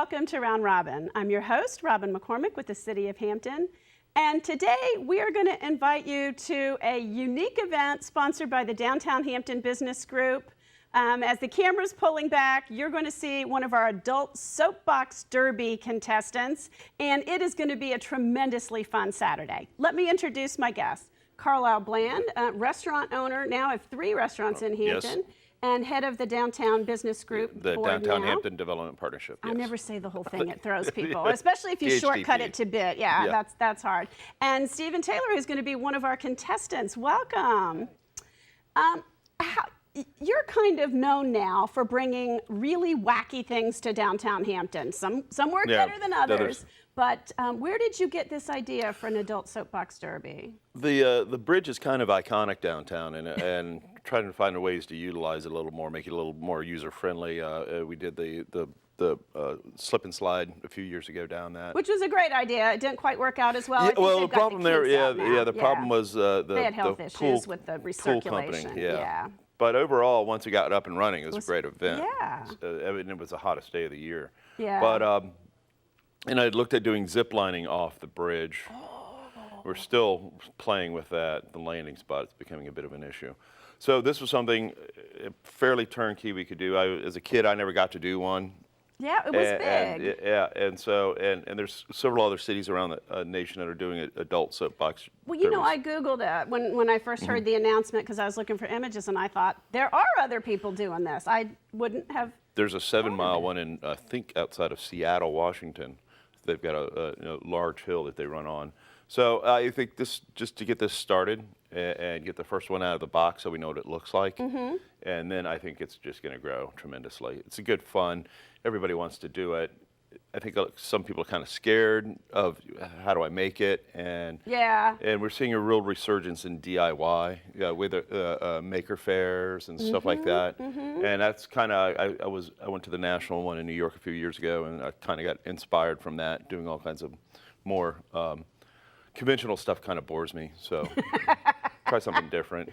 welcome to Round Robin. I'm your host, Robin McCormick with the City of Hampton. And today we are going to invite you to a unique event sponsored by the Downtown Hampton Business Group. As the camera's pulling back, you're going to see one of our Adult Soapbox Derby contestants, and it is going to be a tremendously fun Saturday. Let me introduce my guest, Carlyle Bland, restaurant owner, now of 3 restaurants in Hampton. Yes. And head of the Downtown Business Group. The board Downtown now. Hampton Development Partnership. Yes. I never say the whole thing, it throws people, especially if you shortcut it to bit. Yeah. That's hard. And Stephen Taylor, who's going to be one of our contestants. Welcome. You're kind of known now for bringing really wacky things to downtown Hampton. Some work better than others. But where did you get this idea for an Adult Soapbox Derby? The bridge is kind of iconic downtown, and trying to find ways to utilize it a little more, make it a little more user-friendly. We did the slip and slide a few years ago down that. Which was a great idea. It didn't quite work out as well. Yeah, well, the problem there, the problem was they had health issues with the recirculation. Pool company, But overall, once it got up and running, it was a great event. Yeah. And it was the hottest day of the year. Yeah. But and I looked at doing zip lining off the bridge. We're still playing with that. The landing spot is becoming a bit of an issue. So this was something fairly turnkey we could do. As a kid, I never got to do one. Yeah, it was big. And there's several other cities around the nation that are doing Adult Soapbox. Well, you know, I Googled it when I first heard the announcement because I was looking for images, and I thought, there are other people doing this. I wouldn't have. There's a 7-mile one in, I think, outside of Seattle, Washington. They've got a large hill that they run on. So I think this, just to get this started and get the first one out of the box so we know what it looks like. And then I think it's just going to grow tremendously. It's a good fun. Everybody wants to do it. I think some people are kind of scared of how do I make it, and we're seeing a real resurgence in DIY with maker fairs and stuff like that. And that's kind of I went to the national one in New York a few years ago, and I kind of got inspired from that. Doing all kinds of more conventional stuff kind of bores me, so try something different.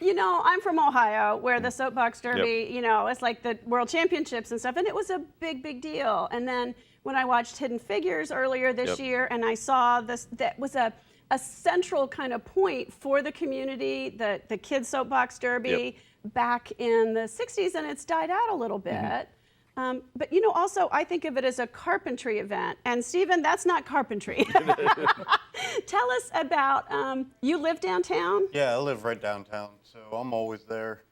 You know, I'm from Ohio, where the Soapbox Derby, you know, it's like the World Championships and stuff, and it was a big deal. And then when I watched Hidden Figures earlier this year, and I saw this, that was a central kind of point for the community, the Kids Soapbox Derby back in the 60s, and it's died out a little bit. But, you know, also, I think of it as a carpentry event. And, Stephen, that's not carpentry. Tell us about, you live downtown? Yeah, I live right downtown, so I'm always there.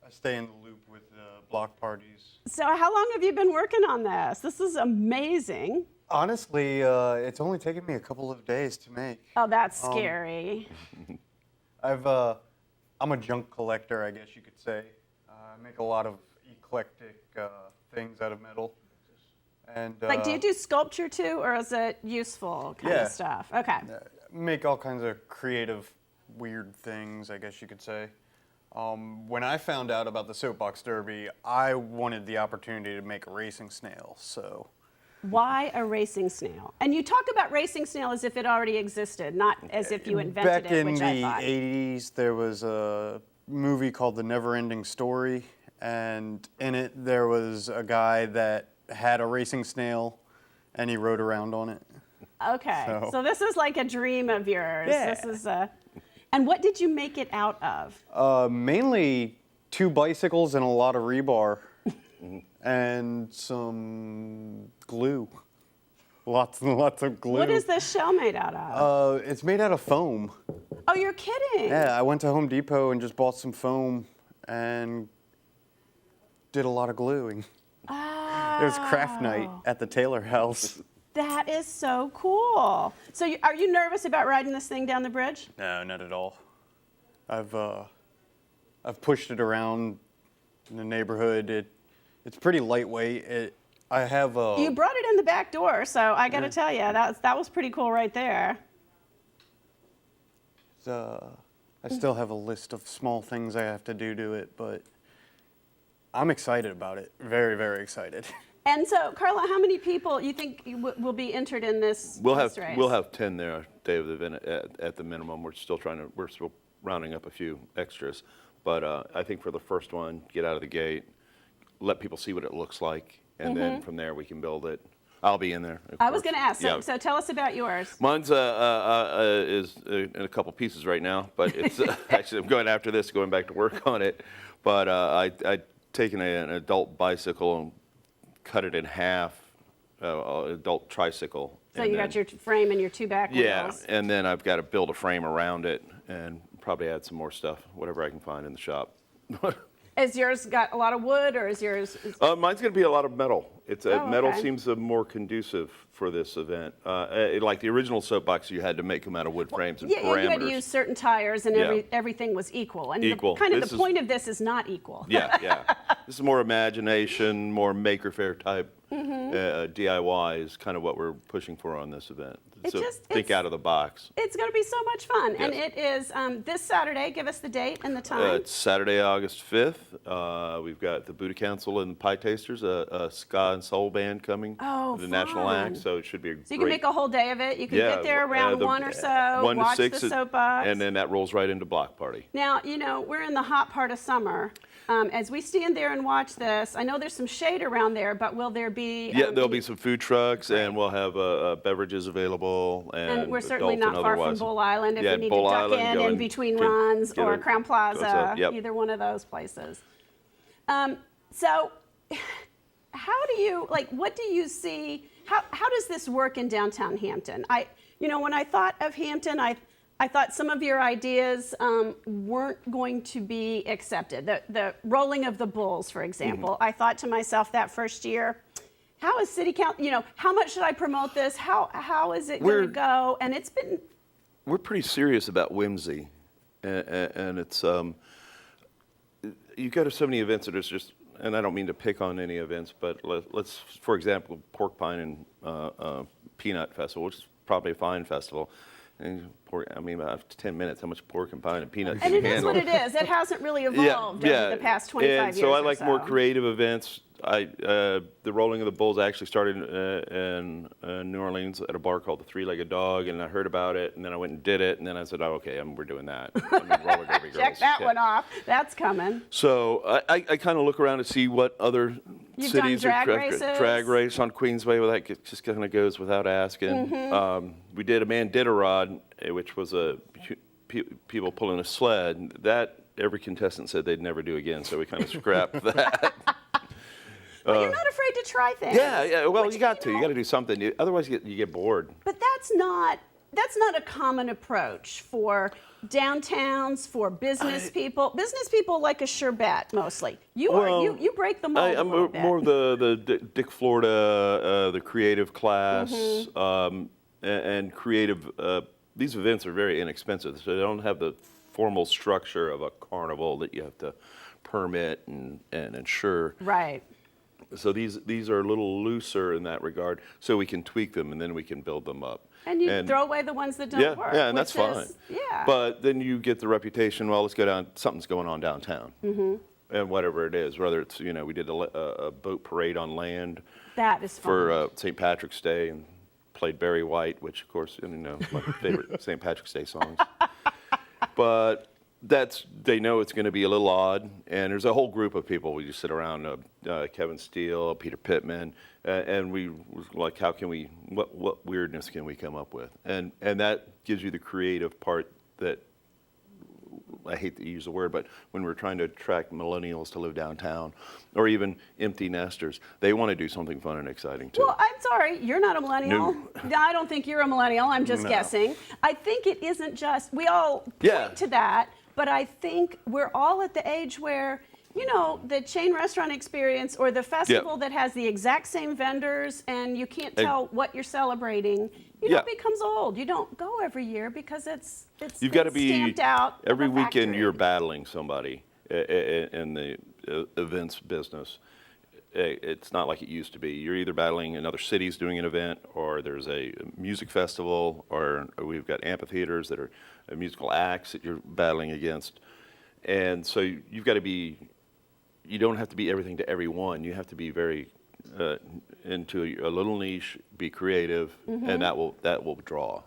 I stay in the loop with block parties. So how long have you been working on this? This is amazing. Honestly, it's only taken me a couple of days to make. Oh, that's scary. I'm a junk collector, I guess you could say. I make a lot of eclectic things out of metal. And like, do you do sculpture too, or is it useful kind of stuff? Okay. Make all kinds of creative, weird things, I guess you could say. When I found out about the Soapbox Derby, I wanted the opportunity to make a racing snail, so. Why a racing snail? And you talk about racing snail as if it already existed, not as if you invented it, which I thought. Back in the 80s, there was a movie called The Never-Ending Story, and in it there was a guy that had a racing snail, and he rode around on it. Okay, so this is like a dream of yours. Yeah. This is and what did you make it out of? Mainly 2 bicycles and a lot of rebar, and some glue. Lots and lots of glue. What is this shell made out of? It's made out of foam. Oh, you're kidding. Yeah, I went to Home Depot and just bought some foam and did a lot of gluing. Oh. It was craft night at the Taylor house. That is so cool. So are you nervous about riding this thing down the bridge? No, not at all. I've pushed it around in the neighborhood. It's pretty lightweight. I have a. You brought it in the back door, so I got to tell you that was pretty cool right there. I still have a list of small things I have to do to it, but I'm excited about it. Very, very excited. And so, Carla, how many people you think will be entered in this race? We'll have 10 there day of the event at the minimum. We're still rounding up a few extras, but I think for the first one, get out of the gate, let people see what it looks like, and then from there we can build it. I'll be in there. I was going to ask. Yeah. So tell us about yours. Mine's is in a couple pieces right now, but it's actually I'm going after this, going back to work on it. But I'd taken an adult bicycle and cut it in half, adult tricycle. So you got your frame and your two back Yeah, wheels. and then I've got to build a frame around it and probably add some more stuff, whatever I can find in the shop. Is yours got a lot of wood, or is yours? Mine's going to be a lot of metal. It's metal okay. seems more conducive for this event. Like the original soapbox, you had to make them out of wood frames and Yeah, parameters. you had to use certain tires, and Yeah. everything was equal. And Equal. the point of this is not equal. Yeah. This is more imagination, more maker faire type. DIY is kind of what we're pushing for on this event. So think out of the box. It's going to be so much fun, and Yes. it is this Saturday. Give us the date and the time. It's Saturday, August 5th. We've got the Buddha Council and the Pie Tasters, a ska and soul band coming. Oh, the national fun. act, so it should be a So you can make a whole day of it. You can get there around 1 or so, 1 to watch 6, the soapbox. and then that rolls right into block party. Now, we're in the hot part of summer. As we stand there and watch this, I know there's some shade around there, but will there be? Yeah, there'll be some food trucks, and we'll have beverages available. And we're certainly adult not and far from otherwise. Bull Island if Yeah, you need Bull to duck Island, go in and between get- runs, get or a- Crown Plaza, yep. either one of those places. So, how do you what do you see? How does this work in downtown Hampton? When I thought of Hampton, I thought some of your ideas weren't going to be accepted. The rolling of the bulls, for example. I thought to myself that first year, how is city council? How much should I promote this? How is it going to go? And it's been. We're pretty serious about whimsy, and it's you go to so many events that it's just, and I don't mean to pick on any events, but let's for example, Pork Pine and Peanut Festival, which is probably a fine festival. And about 10 minutes, how much pork and pine and peanut can And you it is handle? what it is. It hasn't really evolved over the past 25 and years. so I or like more creative events. The rolling of the bulls actually started in New Orleans at a bar called the Three-Legged Dog, and I heard about it, and then I went and did it, and then I said, oh, okay, we're doing that. Roller derby girls. Check that Yeah. one off. That's coming. So I kind of look around to see what other You've cities done drag are races? drag race on Queensway. Well, that just kind of goes without asking. We did a Manditarod, which was people pulling a sled. That every contestant said they'd never do again, so we kind of scrapped that. But you're not afraid to try things. Yeah. Well, Which, you got to. You got to do something. Otherwise, you get bored. But that's not a common approach for downtowns, for business people. Business people like a sure bet mostly. You break the mold I'm a little bit. more the Dick Florida, the creative class, and creative. These events are very inexpensive, so they don't have the formal structure of a carnival that you have to permit and insure. Right. So these are a little looser in that regard, so we can tweak them and then we can build them up. And you throw away the ones that don't work. Yeah, and that's which fine. is- Yeah. But then you get the reputation, well, let's go down, something's going on downtown. And whatever it is, whether it's, we did a boat parade on land that is fun. for St. Patrick's Day and played Barry White, which of course, my favorite St. Patrick's Day songs. But they know it's going to be a little odd, and there's a whole group of people. We just sit around, Kevin Steele, Peter Pittman, and we was like, what weirdness can we come up with? And that gives you the creative part that, I hate to use the word, but when we're trying to attract millennials to live downtown, or even empty nesters, they want to do something fun and exciting too. Well, I'm sorry, you're not a millennial. No, I don't think you're a millennial. I'm just guessing. I think it isn't just, we all point to that, but I think we're all at the age where, the chain restaurant experience or the festival that has the exact same vendors and you can't tell what you're celebrating, it becomes old. You don't go every year because it's You've got to be stamped out of every a weekend. factory. You're battling somebody in the events business. It's not like it used to be. You're either battling another city's doing an event, or there's a music festival, or we've got amphitheaters that are musical acts that you're battling against. And so you've got to be. You don't have to be everything to everyone. You have to be very into a little niche, be creative, and that will draw.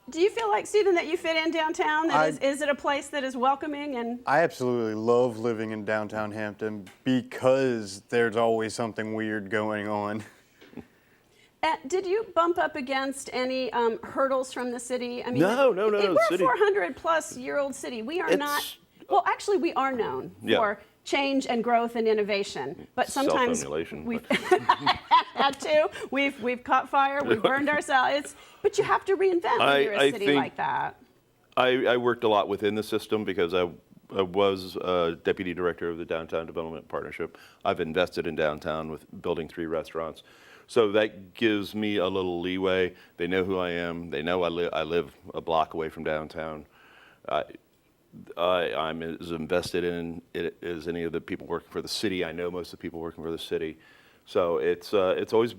Do you feel like, Stephen, that you fit in downtown? Is it a place that is welcoming? And I absolutely love living in downtown Hampton because there's always something weird going on. Did you bump up against any hurdles from the city? I mean, No. We're a City- 400-plus-year-old city. We are not. Well, actually, we are known for change and growth and innovation. But sometimes Self-emulation, we've that too. We've caught fire. We've burned ourselves. But you have to reinvent when you're a city like that. I worked a lot within the system because I was deputy director of the Downtown Development Partnership. I've invested in downtown with building 3 restaurants. So that gives me a little leeway. They know who I am. They know I live a block away from downtown. I'm as invested in it as any of the people working for the city. I know most of the people working for the city. So it's always,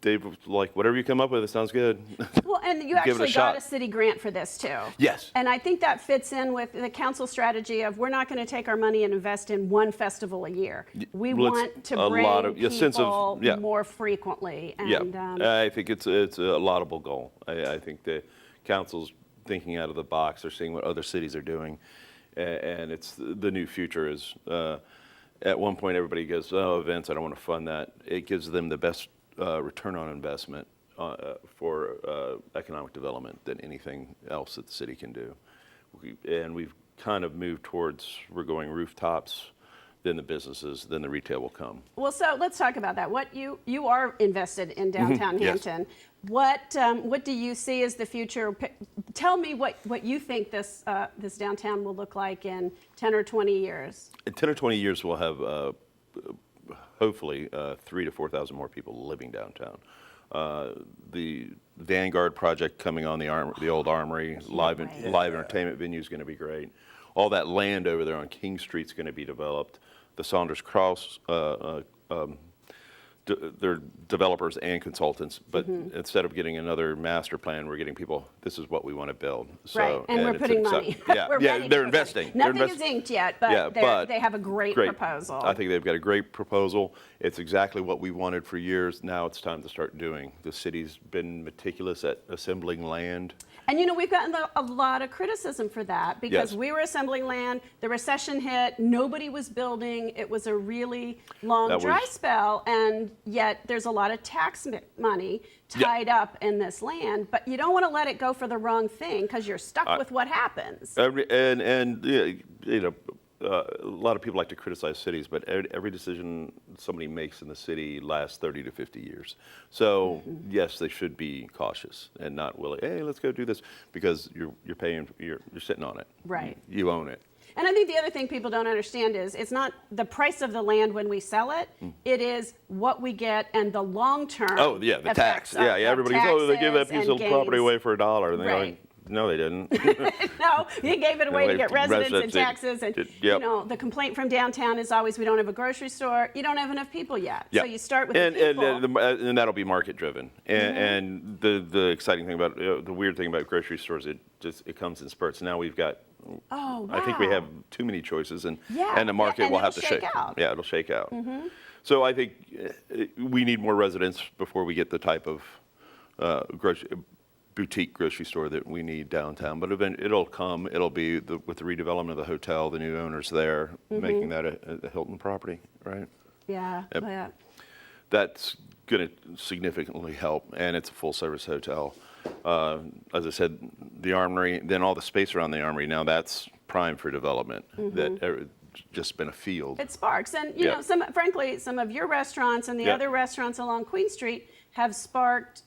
they've like, whatever you come up with, it sounds good. Well, and you Give it a actually got shot. a city grant for this too. Yes. And I think that fits in with the council strategy of we're not going to take our money and invest in one festival a year. We Well, it's want to a bring lot of- people sense of- yeah. more frequently. And, Yeah, I think it's a laudable goal. I think the council's thinking out of the box. They're seeing what other cities are doing, and it's the new future is. At one point, everybody goes, "Oh, events, I don't want to fund that." It gives them the best return on investment for economic development than anything else that the city can do. And we've kind of moved towards, we're going rooftops, then the businesses, then the retail will come. well, so let's talk about that. What you are invested in downtown Yes. Hampton. What do you see as the future? Tell me what you think this downtown will look like in 10 or 20 years. In 10 or 20 years, we'll have hopefully 3,000 to 4,000 more people living downtown. The Vanguard project coming on the old Armory, live entertainment venue is going to be great. All that land over there on King Street is going to be developed. The Saunders Cross, they're developers and consultants, but instead of getting another master plan, we're getting people, this is what we want to build. So, Right, and we're it's putting exciting. money. Yeah, We're ready to they're put investing. money. Nothing is inked yet, but they have a great proposal. I think they've got a great proposal. It's exactly what we wanted for years. Now it's time to start doing. The city's been meticulous at assembling land. And we've gotten a lot of criticism for that because Yes. we were assembling land, the recession hit, nobody was building, it was a really long dry spell, and yet there's a lot of tax money tied up in this land, but you don't want to let it go for the wrong thing because you're stuck with what happens. A lot of people like to criticize cities, but every decision somebody makes in the city lasts 30 to 50 years. So yes, they should be cautious and not willing. Hey, let's go do this because you're paying. You're sitting on it. Right. You own it. And I think the other thing people don't understand is it's not the price of the land when we sell it. It is what we get and the long term. Oh yeah, the tax. Yeah, everybody goes, they give that piece of property away for $1, and they're like, no, they didn't. No, he gave it away to get residents and taxes. And Yep. the complaint from downtown is always we don't have a grocery store. You don't have enough people yet. Yeah. So you start with the people. And that'll be market driven. And the exciting thing about the weird thing about grocery stores, it comes in spurts. Now we've got. Oh, wow. I think we have too many choices, and Yeah. the market And will have it'll to shake shake out. Yeah, it'll shake out. So I think we need more residents before we get the type of boutique grocery store that we need downtown. But it'll come. It'll be with the redevelopment of the hotel, the new owners there, making that a Hilton property, right? Yeah. Yep. Yeah. That's going to significantly help, and it's a full-service hotel. As I said, the Armory, then all the space around the Armory, now that's prime for development. That just been a field. It sparks. And, Yeah. frankly, some of your restaurants and the other restaurants along Queen Street have sparked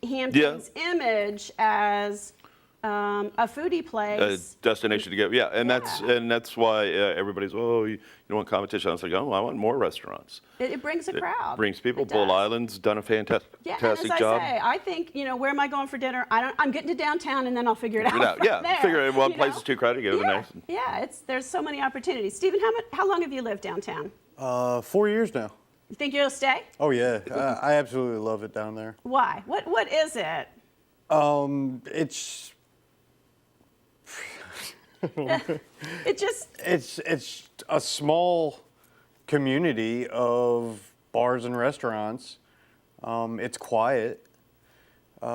Hampton's image as a foodie place. A destination to go, and that's why everybody's, you don't want competition. I was like, I want more restaurants. It brings a crowd. Brings people. It Bull does. Island's done a fantastic Yeah, and as I job. say, I think, where am I going for dinner? I'm getting to downtown and then I'll figure it out. From there, figure out one place is too crowded, go to the next. Yeah, there's so many opportunities. Stephen, how long have you lived downtown? 4 years now. You think you'll stay? Oh yeah, I absolutely love it down there. Why? What is it? It's It just it's a small community of bars and restaurants. It's quiet. You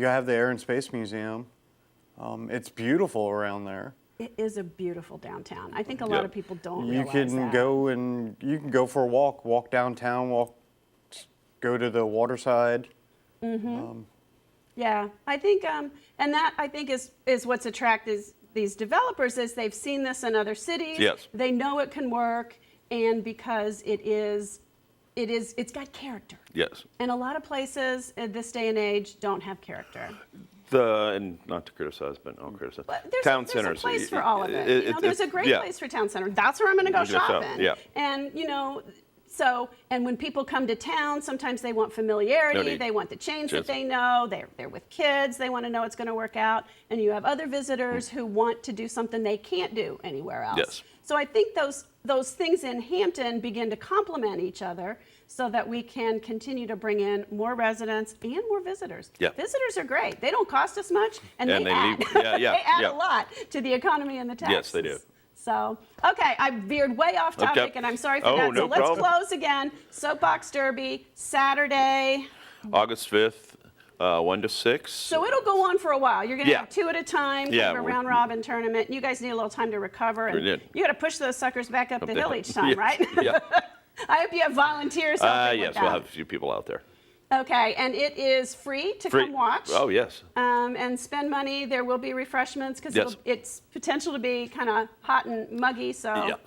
have the Air and Space Museum. It's beautiful around there. It is a beautiful downtown. I think a lot Yep. of people don't You realize can that. go for a walk downtown, go to the waterside. Yeah, I think, and that I think is what's attracted these developers is they've seen this in other cities. Yes. They know it can work, and because it's got character. Yes. And a lot of places in this day and age don't have character. And not to criticize, but I'll criticize. But Town there's centers. a place for all of it. There's a great yeah. place for town center. That's where I'm going to go You go shop, shopping. yeah. And so and when people come to town, sometimes they want familiarity. No need. They want the chains Yes. that they know. They're with kids. They want to know it's going to work out. And you have other visitors who want to do something they can't do anywhere else. Yes. So I think those things in Hampton begin to complement each other so that we can continue to bring in more residents and more visitors. Yeah. Visitors are great. They don't cost us much, and And they they add. leave- yeah, yeah, they add yeah. a lot to the economy and the taxes. Yes, they do. So, okay, I veered way off topic, Okay. and I'm sorry for Oh, that. So no let's problem. close again. Soapbox Derby, Saturday. August 5th, 1 to 6. So it'll go on for a while. You're going to Yeah. have two at a time, kind Yeah, of a we're- round robin tournament. You guys need a little time to recover, and We did. you got to push those suckers back up the hill there. each time, Yes. right? Yeah. I hope you have volunteers helping Yes, with we'll that. have a few people out there. Okay, and it is free to Free. come watch. Oh, yes. And spend money. There will be refreshments because Yes. it's potential to be kind of hot and muggy. So Yes.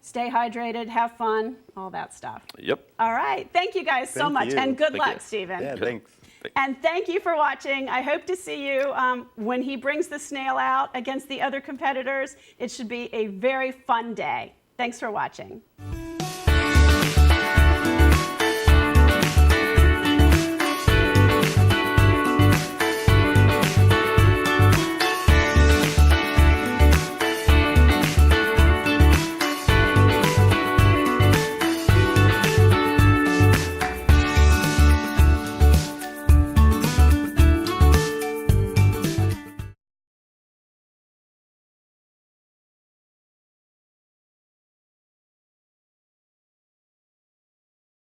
stay hydrated, have fun, all that stuff. Yep. All right. Thank you guys so Thank much. you. And good Thank luck, you. Stephen. Yeah, thanks. And thank you for watching. I hope to see you when he brings the snail out against the other competitors. It should be a very fun day. Thanks for watching.